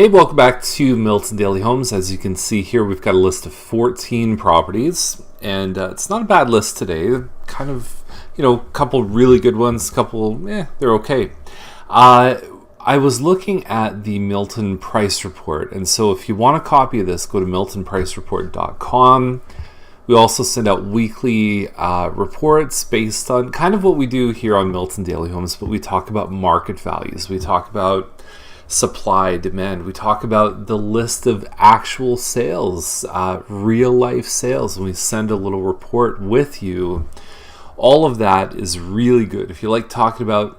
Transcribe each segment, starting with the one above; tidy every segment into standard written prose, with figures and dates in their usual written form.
Hey, welcome back to Milton Daily Homes. As you can see here, we've got a list of 14 properties, and it's not a bad list today. Kind of, a couple really good ones, a couple, they're okay. I was looking at the Milton Price Report, and so if you want a copy of this, go to miltonpricereport.com. We also send out weekly reports based on kind of what we do here on Milton Daily Homes, but we talk about market values. We talk about supply, demand. We talk about the list of actual sales, real life sales, and we send a little report with you. All of that is really good. If you like talking about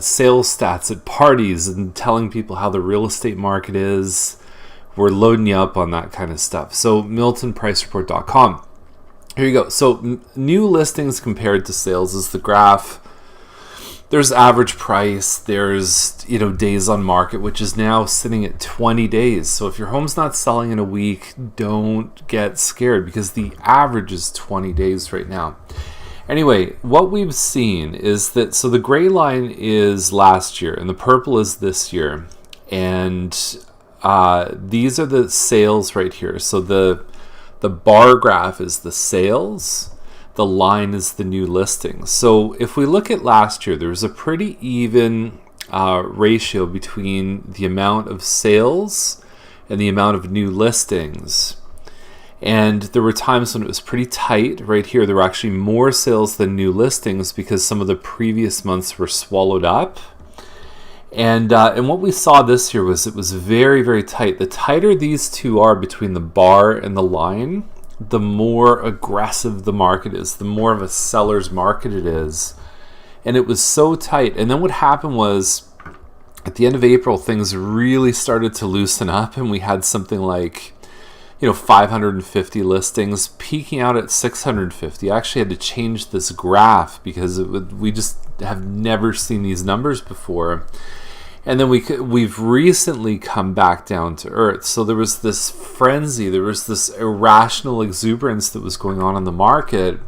sales stats at parties and telling people how the real estate market is, we're loading you up on that kind of stuff. So miltonpricereport.com. Here you go. So new listings compared to sales is the graph. There's average price, there's days on market, which is now sitting at 20 days. So if your home's not selling in a week, don't get scared because the average is 20 days right now. Anyway, what we've seen is that, so the gray line is last year and the purple is this year. And these are the sales right here. So the bar graph is the sales. The line is the new listings. So if we look at last year, there was a pretty even ratio between the amount of sales and the amount of new listings. And there were times when it was pretty tight. Right here, there were actually more sales than new listings because some of the previous months were swallowed up. And what we saw this year was it was very, very tight. The tighter these two are between the bar and the line, the more aggressive the market is, the more of a seller's market it is. And it was so tight. And then what happened was at the end of April, things really started to loosen up and we had something like 550 listings peaking out at 650. I actually had to change this graph because we just have never seen these numbers before. And then we've recently come back down to earth. So there was this frenzy, there was this irrational exuberance that was going on in the market.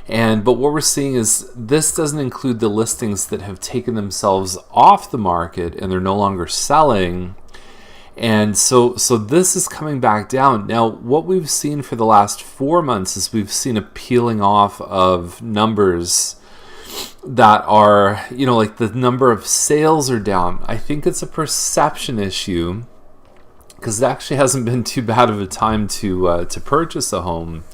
But what we're seeing is this doesn't include the listings that have taken themselves off the market and they're no longer selling. And so this is coming back down. Now, what we've seen for the last 4 months is we've seen a peeling off of numbers that are, like the number of sales are down. I think it's a perception issue because it actually hasn't been too bad of a time to purchase a home.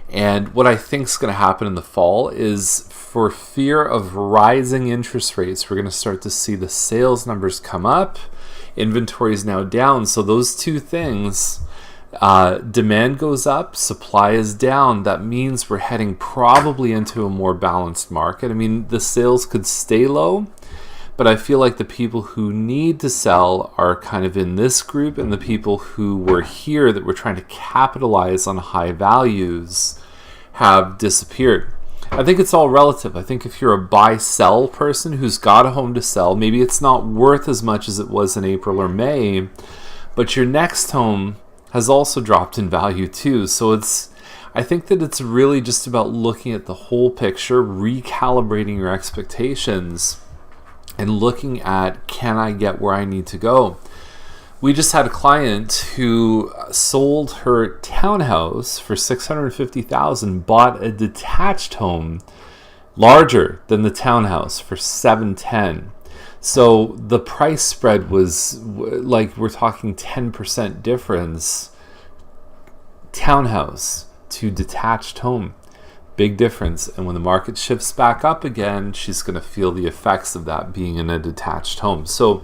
And what I think is going to happen in the fall is, for fear of rising interest rates, we're going to start to see the sales numbers come up. Inventory is now down. So those two things, demand goes up, supply is down. That means we're heading probably into a more balanced market. I mean, the sales could stay low, but I feel like the people who need to sell are kind of in this group, and the people who were here that were trying to capitalize on high values have disappeared. I think it's all relative. I think if you're a buy-sell person who's got a home to sell, maybe it's not worth as much as it was in April or May, but your next home has also dropped in value too. So I think that it's really just about looking at the whole picture, recalibrating your expectations, and looking at, can I get where I need to go? We just had a client who sold her townhouse for $650,000, bought a detached home larger than the townhouse for $710,000. So the price spread was like, we're talking 10% difference. Townhouse to detached home. Big difference. And when the market shifts back up again, she's going to feel the effects of that being in a detached home. So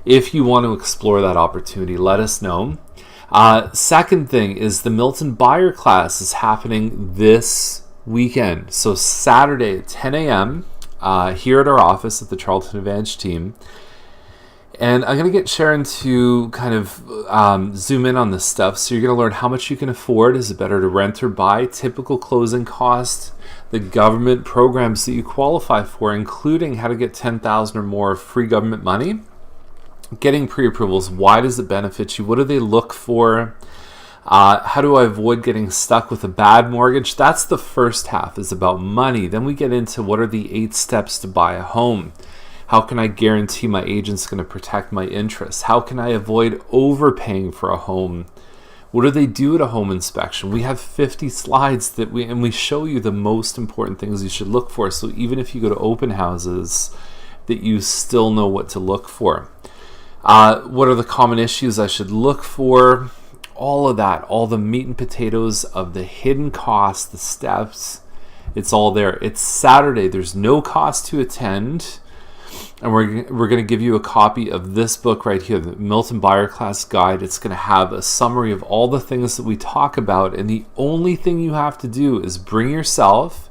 if you want to explore that opportunity, let us know. Second thing is the Milton Buyer Class is happening this weekend. So Saturday at 10 a.m. Here at our office at the Charlton Advantage team. And I'm going to get Sharon to kind of zoom in on this stuff. So you're going to learn how much you can afford. Is it better to rent or buy? Typical closing costs, the government programs that you qualify for, including how to get $10,000 or more of free government money. Getting pre-approvals, why does it benefit you? What do they look for? How do I avoid getting stuck with a bad mortgage? That's the first half, is about money. Then we get into what are the 8 steps to buy a home. How can I guarantee my agent's going to protect my interests? How can I avoid overpaying for a home? What do they do at a home inspection? We have 50 slides that we show you the most important things you should look for. So even if you go to open houses, that you still know what to look for. What are the common issues I should look for? All of that, all the meat and potatoes of the hidden costs, the steps, it's all there. It's Saturday. There's no cost to attend. And we're going to give you a copy of this book right here, the Milton Buyer Class Guide. It's going to have a summary of all the things that we talk about. And the only thing you have to do is bring yourself.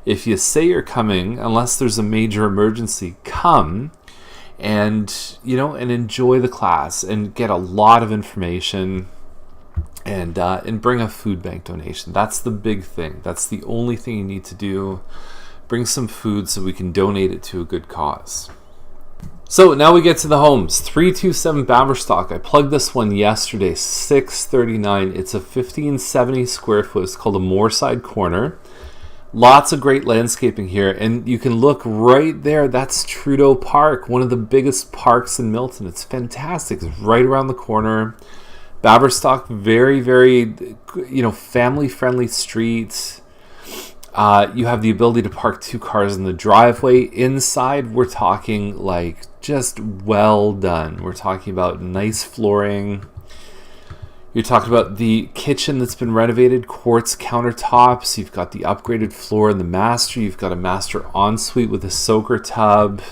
If you say you're coming, unless there's a major emergency, come and, and enjoy the class and get a lot of information and bring a food bank donation. That's the big thing. That's the only thing you need to do. Bring some food so we can donate it to a good cause. So now we get to the homes. 327 Baverstock. I plugged this one yesterday, $639. It's a 1570 square foot. It's called a Moorside Corner. Lots of great landscaping here, and you can look right there. That's Drury Park, one of the biggest parks in Milton. It's fantastic. It's right around the corner. Baverstock, very, very, family-friendly street. You have the ability to park 2 cars in the driveway. Inside, we're talking like just well done. We're talking about nice flooring. You're talking about the kitchen that's been renovated, quartz countertops. You've got the upgraded floor in the master. You've got a master ensuite with a soaker tub.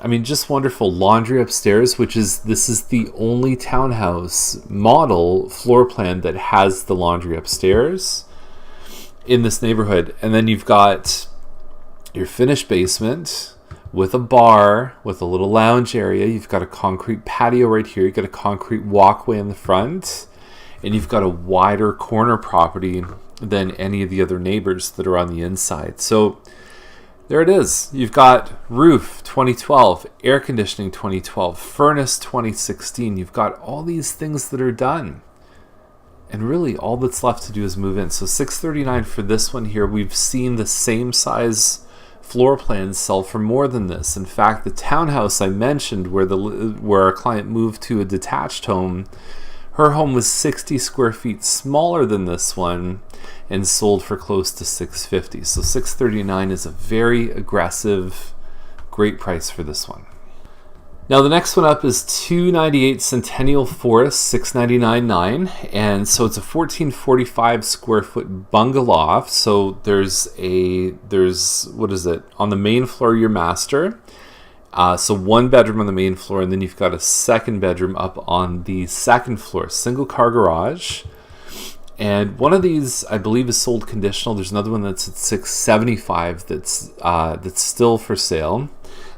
I mean, just wonderful. Laundry upstairs, this is the only townhouse model floor plan that has the laundry upstairs in this neighborhood. And then you've got your finished basement with a bar, with a little lounge area. You've got a concrete patio right here. You've got a concrete walkway in the front. And you've got a wider corner property than any of the other neighbors that are on the inside. So there it is. You've got roof 2012, air conditioning 2012, furnace 2016. You've got all these things that are done. And really all that's left to do is move in. So $639 for this one here. We've seen the same size floor plans sell for more than this. In fact, the townhouse I mentioned where our client moved to a detached home, her home was 60 square feet smaller than this one and sold for close to $650. So $639 is a very aggressive, great price for this one. Now the next one up is 298 Centennial Forest, $699.9, and so it's a 1445 square foot bungalow. So there's what is it, on the main floor, your master. So 1 bedroom on the main floor, and then you've got a 2nd bedroom up on the 2nd floor, single car garage. And one of these, I believe, is sold conditional. There's another one that's at $675 that's still for sale.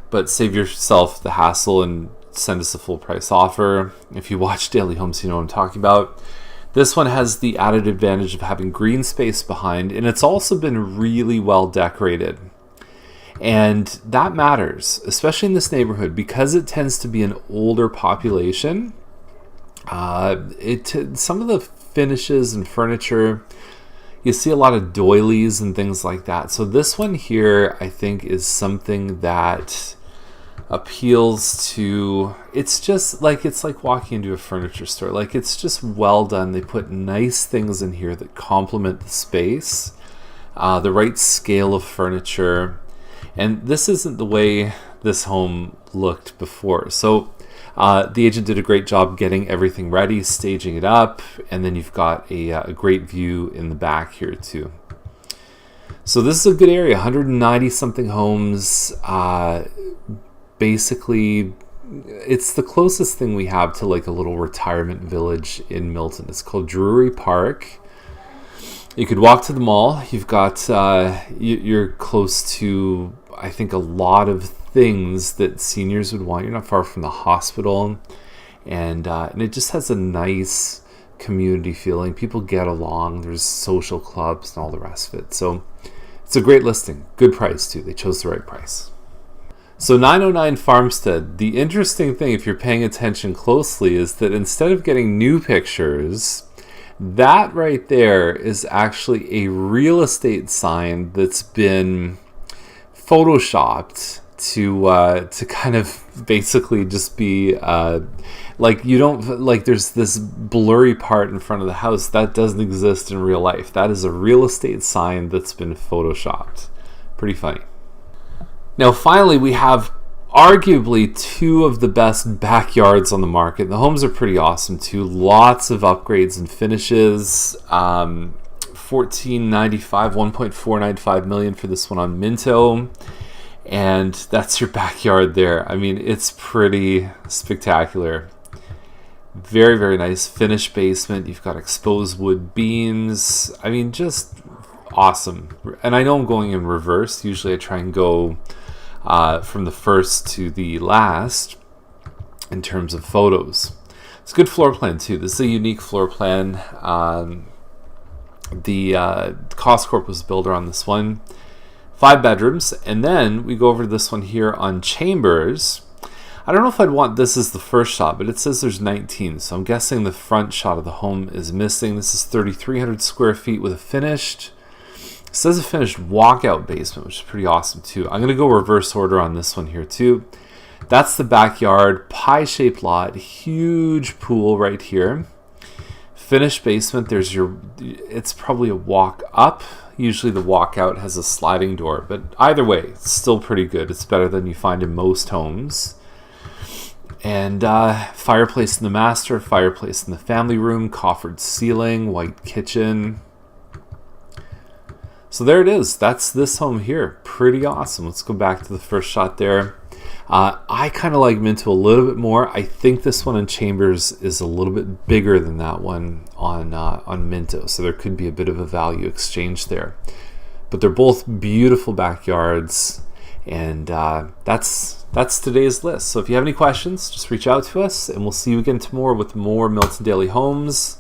But save yourself the hassle and send us a full price offer. If you watch Daily Homes, you know what I'm talking about. This one has the added advantage of having green space behind, and it's also been really well decorated. And that matters, especially in this neighborhood, because it tends to be an older population. Some of the finishes and furniture, you see a lot of doilies and things like that. So this one here, I think, is something that appeals to, it's like walking into a furniture store. Like, it's just well done. They put nice things in here that complement the space, the right scale of furniture. And this isn't the way this home looked before. So the agent did a great job getting everything ready, staging it up, and then you've got a great view in the back here too. So this is a good area, 190 something homes. Basically, it's the closest thing we have to like a little retirement village in Milton. It's called Drury Park. You could walk to the mall. You've got, you're close to, I think, a lot of things that seniors would want. You're not far from the hospital, and it just has a nice community feeling. People get along. There's social clubs and all the rest of it. So it's a great listing. Good price too. They chose the right price. So 909 Farmstead. The interesting thing, if you're paying attention closely, is that instead of getting new pictures, that right there is actually a real estate sign that's been photoshopped to kind of basically just be like, you don't, like, there's this blurry part in front of the house that doesn't exist in real life. That is a real estate sign that's been photoshopped. Pretty funny. Now finally, we have arguably two of the best backyards on the market. The homes are pretty awesome too. Lots of upgrades and finishes. $1.495 million for this one on Minto, and that's your backyard there. I mean, it's pretty spectacular. Very, very nice finished basement. You've got exposed wood beams. I mean, just awesome. And I know I'm going in reverse. Usually I try and go from the first to the last in terms of photos. It's a good floor plan too. This is a unique floor plan. The Coscorp was the builder on this one. 5 bedrooms, and then we go over to this one here on Chambers. I don't know if I'd want this as the first shot, but it says there's 19, so I'm guessing the front shot of the home is missing. This is 3,300 square feet with a finished, it says a finished walkout basement, which is pretty awesome too. I'm going to go reverse order on this one here too. That's the backyard, pie-shaped lot, huge pool right here. Finished basement, there's your, it's probably a walk up. Usually the walkout has a sliding door, but either way, it's still pretty good. It's better than you find in most homes. And fireplace in the master, fireplace in the family room, coffered ceiling, white kitchen. So there it is. That's this home here. Pretty awesome. Let's go back to the first shot there. I kind of like Minto a little bit more. I think this one in Chambers is a little bit bigger than that one on Minto, so there could be a bit of a value exchange there. But they're both beautiful backyards, and that's today's list. So if you have any questions, just reach out to us, and we'll see you again tomorrow with more Milton Daily Homes.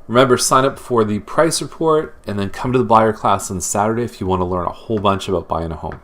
Remember, sign up for the price report, and then come to the buyer class on Saturday if you want to learn a whole bunch about buying a home.